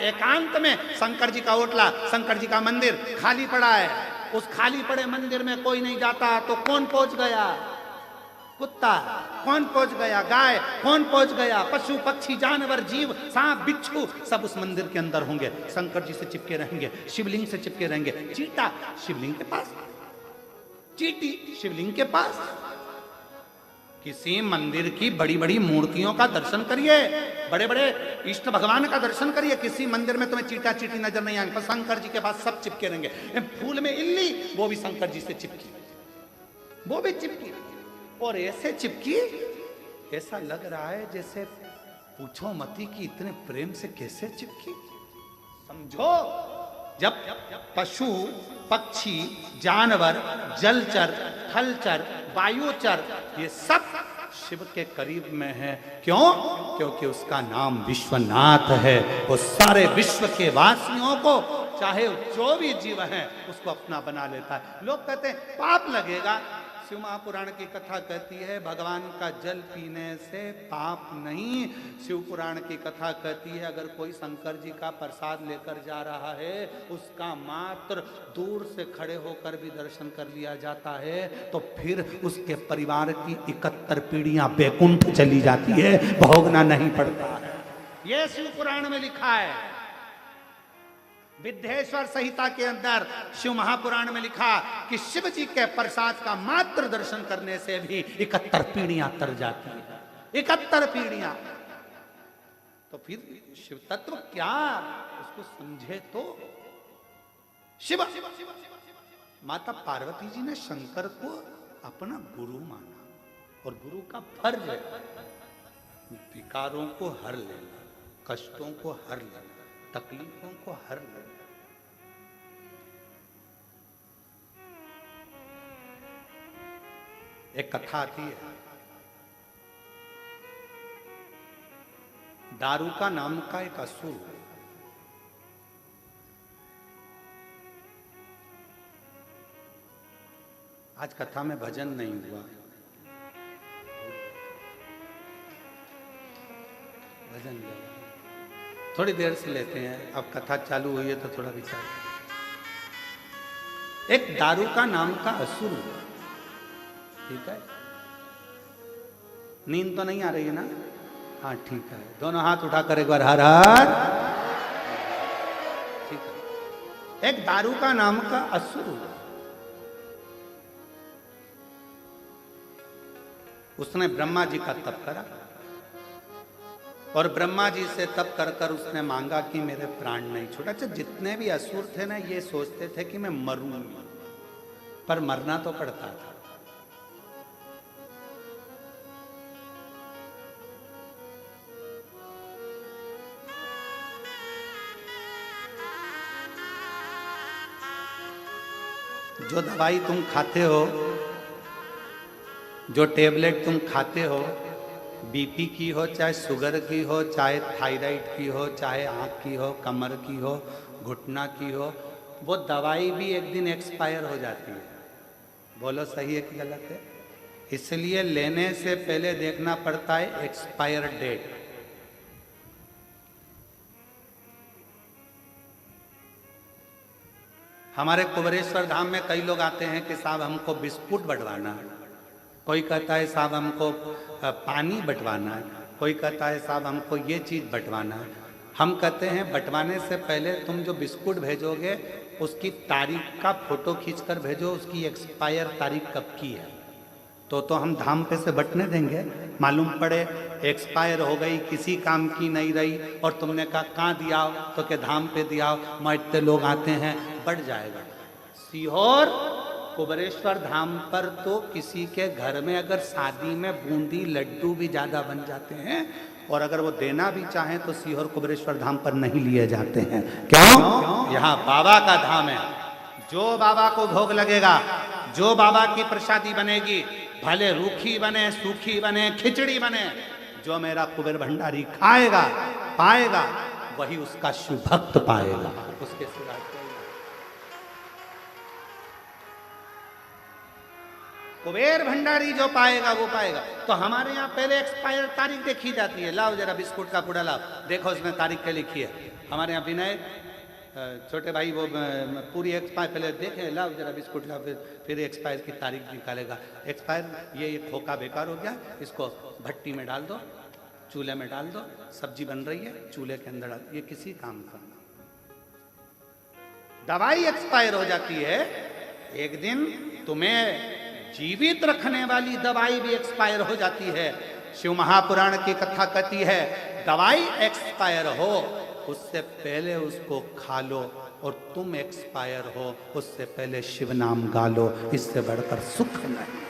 एकांत में शंकर जी का ओटला, शंकर जी का मंदिर खाली पड़ा है। उस खाली पड़े मंदिर में कोई नहीं जाता तो कौन पहुंच गया? कुत्ता। कौन पहुंच गया? गाय। कौन पहुंच गया? पशु पक्षी जानवर जीव सांप बिच्छू सब उस मंदिर के अंदर होंगे, शंकर जी से चिपके रहेंगे, शिवलिंग से चिपके रहेंगे। चीटा शिवलिंग के पास, चीटी शिवलिंग के पास। किसी मंदिर की बड़ी बड़ी मूर्तियों का दर्शन करिए, बड़े बड़े इष्ट भगवान का दर्शन करिए, किसी मंदिर में तुम्हें चीटा चीटी नजर नहीं आएंगे, पर शंकर जी के पास सब चिपके रहेंगे। फूल में इल्ली, वो भी शंकर जी से चिपकी, वो भी चिपकी, और ऐसे चिपकी ऐसा लग रहा है जैसे पूछो मती कि इतने प्रेम से कैसे चिपकी। समझो, जब पशु पक्षी जानवर जलचर थलचर वायुचर ये सब शिव के करीब में है, क्यों? क्योंकि उसका नाम विश्वनाथ है। वो सारे विश्व के वासियों को, चाहे जो भी जीव है, उसको अपना बना लेता है। लोग कहते हैं पाप लगेगा। शिव महापुराण की कथा कहती है भगवान का जल पीने से पाप नहीं। शिव पुराण की कथा कहती है अगर कोई शंकर जी का प्रसाद लेकर जा रहा है, उसका मात्र दूर से खड़े होकर भी दर्शन कर लिया जाता है, तो फिर उसके परिवार की 71 पीढ़ियां बैकुंठ चली जाती है, भोगना नहीं पड़ता है। यह शिव पुराण में लिखा है। विद्येश्वर संहिता के अंदर शिव महापुराण में लिखा कि शिव जी के प्रसाद का मात्र दर्शन करने से भी 71 पीढ़ियां तर जाती है, 71 पीढ़ियां। तो फिर शिव तत्व क्या, उसको समझे तो। शिव माता पार्वती जी ने शंकर को अपना गुरु माना, और गुरु का फर्ज है विकारों को हर लेना, कष्टों को हर लेना, तकलीफों को हर लेना। एक कथा आती है, दारूका नाम का एक असुर, आज कथा में भजन नहीं हुआ, भजन थोड़ी देर से लेते हैं, अब कथा चालू हुई है तो थोड़ा विचार। एक दारूका नाम का असुर, ठीक है, नींद तो नहीं आ रही है ना? हाँ ठीक है, दोनों हाथ उठाकर एक बार हर हर, ठीक है। एक दारूका नाम का असुर, उसने ब्रह्मा जी का तप करा, और ब्रह्मा जी से तप कर कर उसने मांगा कि मेरे प्राण नहीं छूटा। अच्छा, जितने भी असुर थे ना, ये सोचते थे कि मैं मरूंगा, पर मरना तो पड़ता था। जो दवाई तुम खाते हो, जो टेबलेट तुम खाते हो, बीपी की हो, चाहे शुगर की हो, चाहे थायराइड की हो, चाहे आँख की हो, कमर की हो, घुटना की हो, वो दवाई भी एक दिन एक्सपायर हो जाती है। बोलो सही है कि गलत है? इसलिए लेने से पहले देखना पड़ता है एक्सपायर डेट। हमारे कुबरेश्वर धाम में कई लोग आते हैं कि साहब हमको बिस्कुट बंटवाना है, कोई कहता है साहब हमको पानी बंटवाना है, कोई कहता है साहब हमको ये चीज़ बंटवाना है। हम कहते हैं बंटवाने से पहले तुम जो बिस्कुट भेजोगे उसकी तारीख का फोटो खींचकर भेजो, उसकी एक्सपायर तारीख कब की है, तो हम धाम पे से बंटने देंगे। मालूम पड़े एक्सपायर हो गई, किसी काम की नहीं रही, और तुमने कहा कहाँ दियाओ, तो के धाम पे दियाओ, इतने लोग आते हैं, बढ़ जाएगा। सीहोर कुबरेश्वर धाम पर तो किसी के घर में अगर शादी में बूंदी लड्डू भी ज़्यादा बन जाते हैं, और अगर वो देना भी चाहें तो सीहोर कुबरेश्वर धाम पर नहीं लिए जाते हैं। क्यों? यहाँ बाबा का धाम है। जो बाबा को भोग लगेगा, जो बाबा की प्रसादी बनेगी, भले रूखी बने, सूखी बने, खिचड़ी बने, जो मेरा कुबेर भंडारी खाएगा पाएगा, वही उसका शिव भक्त पाएगा, उसके सिवा कुबेर भंडारी जो पाएगा वो पाएगा। तो हमारे यहाँ पहले एक्सपायर तारीख देखी जाती है। लाओ जरा बिस्कुट का पूड़ा लाओ, देखो उसमें तारीख क्या लिखी है। हमारे यहाँ विनय छोटे भाई वो पूरी एक्सपायर पहले देखे, लाओ जरा बिस्कुट लाओ, फिर एक्सपायर की तारीख निकालेगा। एक्सपायर ये खोखा बेकार हो गया, इसको भट्टी में डाल दो, चूल्हे में डाल दो, सब्जी बन रही है चूल्हे के अंदर डाल, ये किसी काम का। दवाई एक्सपायर हो जाती है, एक दिन तुम्हें जीवित रखने वाली दवाई भी एक्सपायर हो जाती है। शिव महापुराण की कथा कहती है दवाई एक्सपायर हो उससे पहले उसको खा लो, और तुम एक्सपायर हो उससे पहले शिव नाम गा लो, इससे बढ़कर सुख नहीं।